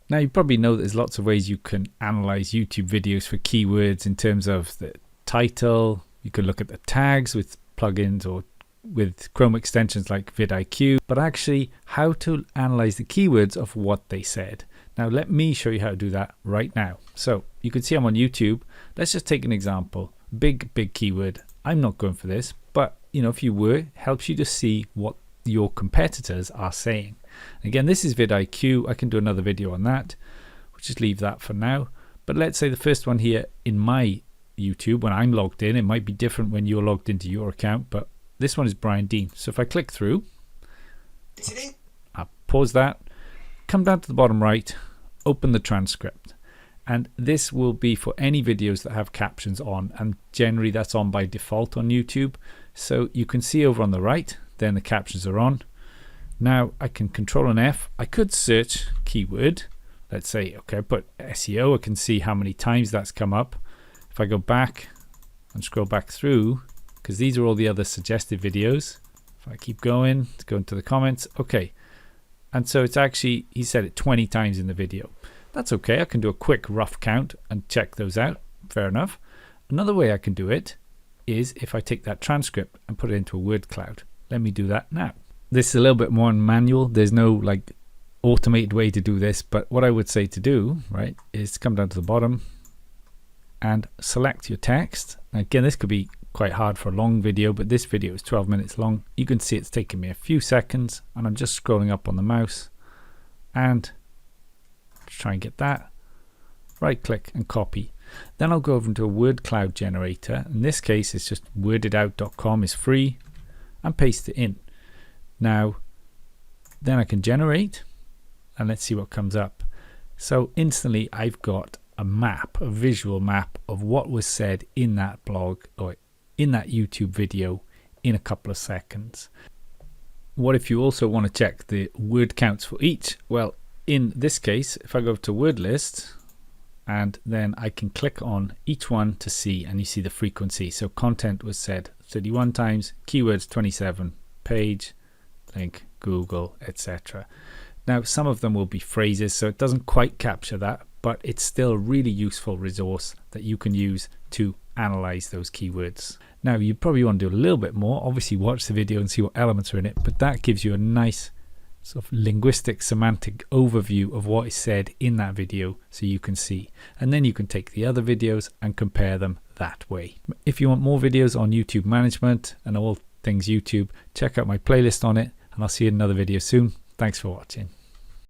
Now you probably know there's lots of ways you can analyze YouTube videos for keywords in terms of the title. You can look at the tags with plugins or with Chrome extensions like VidIQ, but actually how to analyze the keywords of what they said. Now let me show you how to do that right now. So you can see I'm on YouTube. Let's just take an example. Big keyword. I'm not going for this, but you know, if you were, it helps you to see what your competitors are saying. Again, this is VidIQ. I can do another video on that. We'll just leave that for now. But let's say the first one here in my YouTube, when I'm logged in, it might be different when you're logged into your account, but this one is Brian Dean. So if I click through, I'll pause that, come down to the bottom right, open the transcript. And this will be for any videos that have captions on, and generally that's on by default on YouTube. So you can see over on the right, then the captions are on. Now I can Control and F. I could search keyword. Let's say, okay, I put SEO. I can see how many times that's come up. If I go back and scroll back through, because these are all the other suggested videos. If I keep going, to go into the comments, okay. And so it's actually, he said it 20 times in the video. That's okay. I can do a quick rough count and check those out. Fair enough. Another way I can do it is if I take that transcript and put it into a word cloud. Let me do that now. This is a little bit more manual. There's no like automated way to do this, but what I would say to do, right, is come down to the bottom and select your text. Again, this could be quite hard for a long video, but this video is 12 minutes long. You can see it's taking me a few seconds, and I'm just scrolling up on the mouse and try and get that. Right click and copy. Then I'll go over into a word cloud generator. In this case, it's just worditout.com is free, and paste it in. Now, then I can generate, and let's see what comes up. So instantly I've got a map, a visual map of what was said in that blog or in that YouTube video in a couple of seconds. What if you also want to check the word counts for each? Well, in this case, if I go to word list, and then I can click on each one to see, and you see the frequency. So content was said 31 times, keywords 27, page, link, Google, etc. Now some of them will be phrases, so it doesn't quite capture that, but it's still a really useful resource that you can use to analyze those keywords. Now you probably want to do a little bit more. Obviously watch the video and see what elements are in it, but that gives you a nice sort of linguistic semantic overview of what is said in that video, so you can see, and then you can take the other videos and compare them that way. If you want more videos on YouTube management and all things YouTube, check out my playlist on it, and I'll see you in another video soon. Thanks for watching.